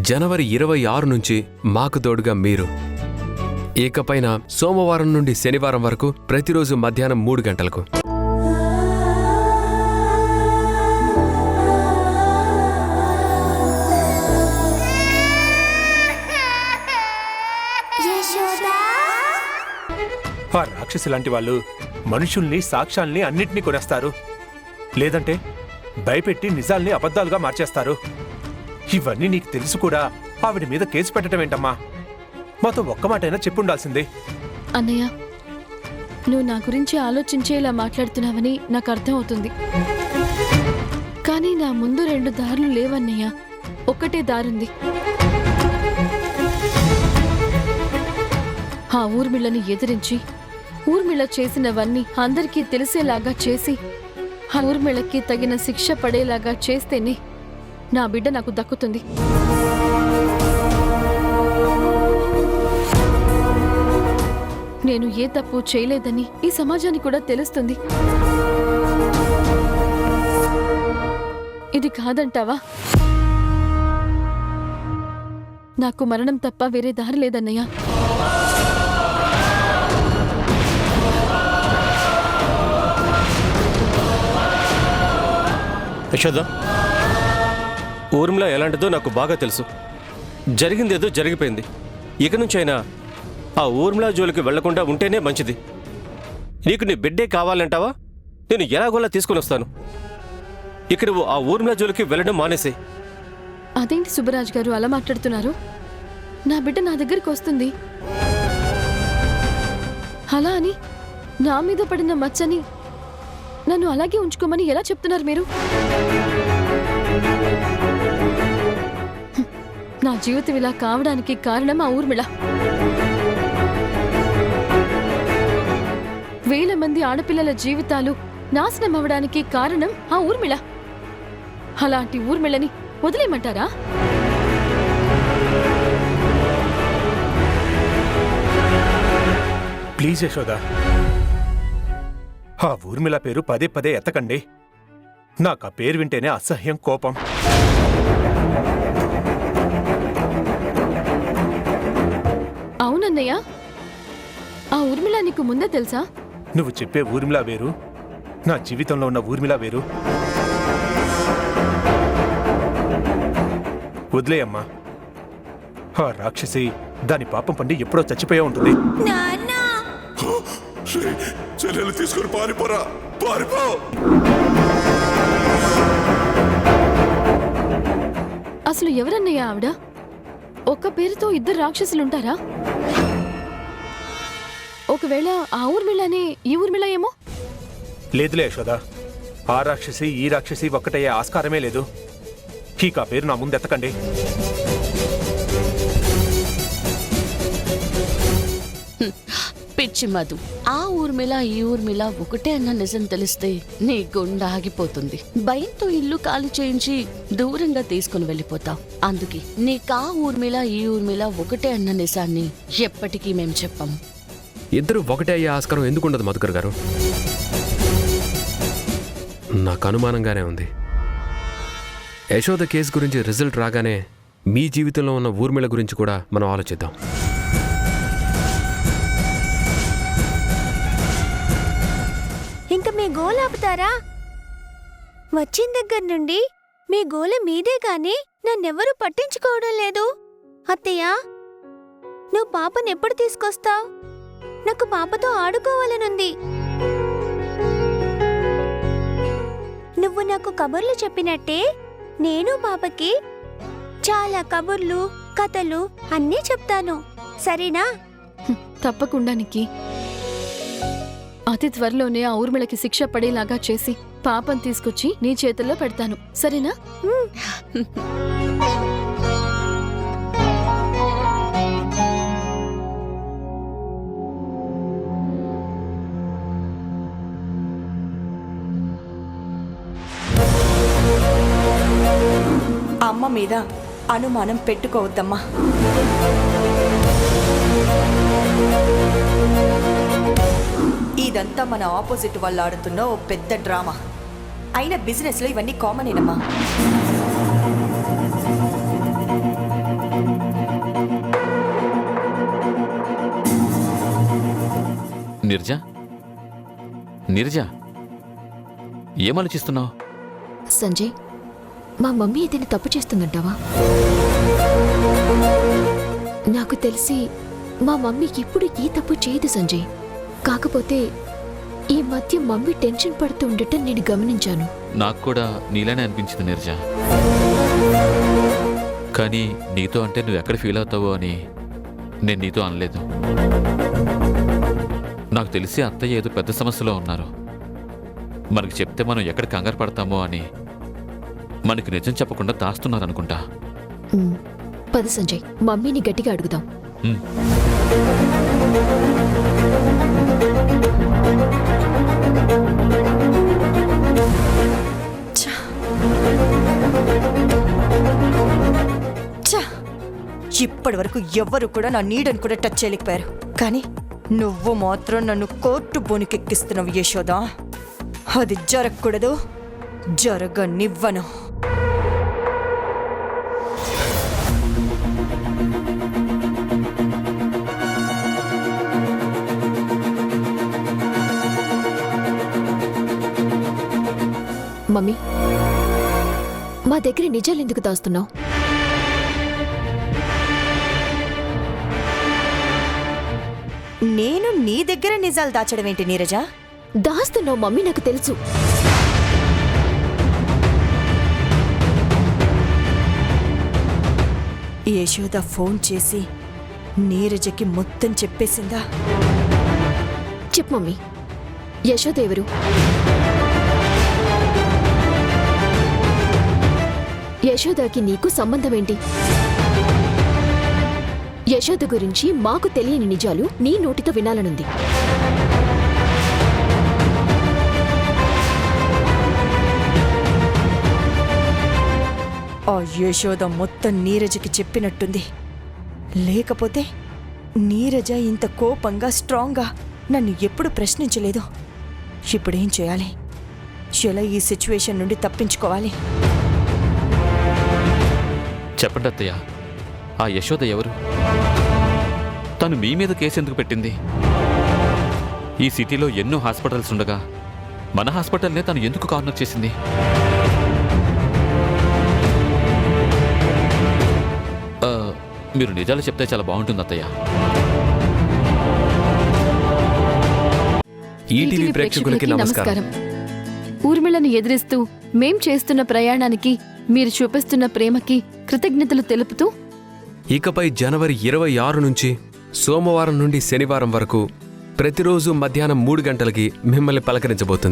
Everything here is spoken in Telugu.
జనవరి 26 నుంచి మాకు తోడుగా మీరు. ఇకపైన సోమవారం నుండి శనివారం వరకు ప్రతిరోజు మధ్యాహ్నం 3 గంటలకు. ఆ రాక్షసి లాంటి వాళ్ళు మనుషుల్ని, సాక్ష్యాల్ని అన్నిటినీ కొనేస్తారు, లేదంటే భయపెట్టి నిజాల్ని అబద్ధాలుగా మార్చేస్తారు. ఇవన్నీ నీకు తెలుసు కూడా ఆవిడ మీద కేసు పెట్టడం ఏంటమ్మా? మాతో ఒక్క మాటైనా చెప్పుండాల్సిందే. అన్నయ్య, నువ్వు నా గురించి ఆలోచించే ఇలా మాట్లాడుతున్నావని నాకు అర్థం అవుతుంది. కానీ నా ముందు 2 దారులు లేవన్నయ్య, ఒక్కటే దారుంది. ఆ ఊర్మిళ్ళని ఎదిరించి ఊర్మిళ చేసినవన్నీ అందరికీ తెలిసేలాగా చేసి ఆ ఊర్మిళకి తగిన శిక్ష పడేలాగా చేస్తేనే నా బిడ్డ నాకు దక్కుతుంది. నేను ఏ తప్పు చేయలేదని ఈ సమాజానికి కూడా తెలుస్తుంది. ఇది కాదంటావా? నాకు మరణం తప్ప వేరే దారి లేదన్నయ్య. యశోద, ఊర్మిళ ఎలాంటిదో నాకు బాగా తెలుసు. జరిగిందేదో జరిగిపోయింది. ఇక నుంచైనా ఆ ఊర్మిళ జోలికి వెళ్లకుండా ఉంటేనే మంచిది. నీకు నీ బిడ్డే కావాలంటావా? నేను ఎలాగోలా తీసుకుని వస్తాను. ఇక నువ్వు ఆ ఊర్మిళ జోలికి వెళ్ళడం మానేసే. అదేంటి సుబ్బరాజ్ గారు అలా మాట్లాడుతున్నారు? నా బిడ్డ నా దగ్గరికి వస్తుంది. అలా అని నా మీద పడిన మచ్చని నన్ను అలాగే ఉంచుకోమని ఎలా చెప్తున్నారు మీరు? నా జీవితం ఇలా కావడానికి కారణం ఆ ఊర్మిళ. వేల మంది ఆడపిల్లల జీవితాలు నాశనం అవ్వడానికి కారణం ఆ ఊర్మిళ. అలాంటి ఊర్మిళని వదిలేయమంటారా? ప్లీజ్ యశోద, ఆ ఊర్మిళ పేరు పదే పదే ఎత్తకండి. నాకు ఆ పేరు వింటేనే అసహ్యం, కోపం. అవునన్నయ్య, ఆ ఊర్మిళ నీకు ముందే తెలుసా? నువ్వు చెప్పే ఊర్మిళ వేరు, నా జీవితంలో ఉన్న ఊర్మిళ వేరు. వదిలేయమ్మా. ఆ రాక్షసి దాని పాపం పండి ఎప్పుడో చచ్చిపోయా ఉంటుంది. చెల్లెలు తీసుకుని పారిపోరా, పారిపో. అసలు ఎవరన్నయ్య ఆవిడ? ఒక్క పేరుతో 2 రాక్షసులుంటారా? ఒకవేళ ఆ ఊర్మిళనే ఈ ఊర్మిళ ఏమో? లేదులే యశోద, ఆ రాక్షసి ఈ రాక్షసి ఒక్కటయ్యే ఆస్కారమే లేదు. ఇక ఆ పేరు నా ముందెత్తకండి. పిచ్చి మధు, ఆ ఊర్మిళ ఈ ఊర్మిళ ఒకటే అన్న నిజం తెలిస్తే నీ గుండె ఆగిపోతుంది. భయంతో ఇల్లు ఖాళీ చేయించి దూరంగా తీసుకుని వెళ్ళిపోతావు. అందుకే నీకా ఊర్మిళ ఈ ఊర్మిళ ఒకటే అన్న నిజాన్ని ఎప్పటికీ మేం చెప్పాము. ఇద్దరు ఒకటే అయ్యే ఆస్కారం ఎందుకుండదు మధుకర్ గారు? నాకు అనుమానంగానే ఉంది. యశోద కేసు గురించి రిజల్ట్ రాగానే మీ జీవితంలో ఉన్న ఊర్మిళ గురించి కూడా మనం ఆలోచిద్దాం. ఇంక మీ గోల్ ఆపుతారా? వచ్చిన దగ్గర నుండి మీ గోల మీదే గాని నన్నెవరూ పట్టించుకోవడం లేదు. అత్తయ్య, నువ్వు పాపను ఎప్పుడు తీసుకొస్తావు? నాకు పాపతో ఆడుకోవాలనుంది. నువ్వు నాకు కబుర్లు చెప్పినట్టే నేను పాపకి చాలా కబుర్లు, కథలు అన్నీ చెప్తాను. సరేనా? తప్పకుండా నిక్కి. అతి త్వరలోనే ఆ ఊర్మిళకి శిక్ష పడేలాగా చేసి పాపం తీసుకొచ్చి నీ చేతుల్లో పెడతాను. సరేనా? అమ్మ మీద అనుమానం పెట్టుకోవద్దమ్మా. ఇదంతా మన ఆపోజిట్ వాళ్ళు ఆడుతున్న ఓ పెద్ద డ్రామా. అయినా బిజినెస్లో ఇవన్నీ కామనేనమ్మా. నిర్జ నిర్జ ఏమాలోచిస్తున్నావు? సంజయ్, మా మమ్మీ ఏదైనా తప్పు చేస్తుందంటావా? నాకు తెలిసి మా మమ్మీ ఎప్పుడు ఏ తప్పు చేయదు సంజయ్. కాకపోతే ఈ మధ్య మమ్మీ టెన్షన్ పడుతూ ఉండటం నేను గమనించాను. నాకు కూడా నీలానే అనిపించింది నిర్జ. కానీ నీతో అంటే నువ్వు ఎక్కడ ఫీల్ అవుతావో అని నేను నీతో అనలేదు. నాకు తెలిసి అత్తయ్య ఏదో పెద్ద సమస్యలో ఉన్నారు. మనకి చెప్తే మనం ఎక్కడ కంగారు పడతామో అని మనకి నిజం చెప్పకుండా దాస్తున్నారనుకుంటా. పద సంజయ్, మమ్మీని గట్టిగా అడుగుదాం. ఉమ్. ఇప్పటి వరకు ఎవ్వరు కూడా నా నీడని కూడా టచ్ చేయలేకపోయారు. కానీ నువ్వు మాత్రం నన్ను కోర్టు బోనికెక్కిస్తున్నావు యశోదా. అది జరగకూడదు, జరగనివ్వను. మమ్మీ, మా దగ్గర నిజాలు ఎందుకు దాస్తున్నావు? నేను నీ దగ్గర నిజాలు దాచడం ఏంటి నీరజ? దాస్తున్నావు మమ్మీ, నాకు తెలుసు. యశోద ఫోన్ చేసి నీరజకి మొత్తం చెప్పేసిందా? చెప్పు మమ్మీ, యశోద ఎవరు? యశోదకి నీకు సంబంధం ఏంటి? యశోద గురించి మాకు తెలియని నిజాలు నీ నోటితో వినాలనుంది. ఆ యశోద మొత్తం నీరజకి చెప్పినట్టుంది. లేకపోతే నీరజ ఇంత కోపంగా స్ట్రాంగ్గా నన్ను ఎప్పుడు ప్రశ్నించలేదు. ఇప్పుడేం చేయాలి? ఎలా ఈ సిచ్యువేషన్ నుండి తప్పించుకోవాలి? చెప్పండి అత్తయ్య, ఆ యశోద ఎవరు? తను మీ మీద కేసు ఎందుకు పెట్టింది? ఈ సిటీలో ఎన్నో హాస్పిటల్స్ ఉండగా మన హాస్పిటల్నే తను ఎందుకు కార్నర్ చేసింది? మీరు నిజాలు చెప్తే చాలా బాగుంటుంది అత్తయ్య. ఈటీవీ ప్రేక్షకులకి నమస్కారం. ఊర్మిళను ఎదిరిస్తూ మేం చేస్తున్న ప్రయాణానికి మీరు చూపిస్తున్న ప్రేమకి కృతజ్ఞతలు తెలుపుతూ ఇకపై జనవరి 26 నుంచి సోమవారం నుండి శనివారం వరకు ప్రతిరోజు మధ్యాహ్నం 3 గంటలకి మిమ్మల్ని పలకరించబోతుంది.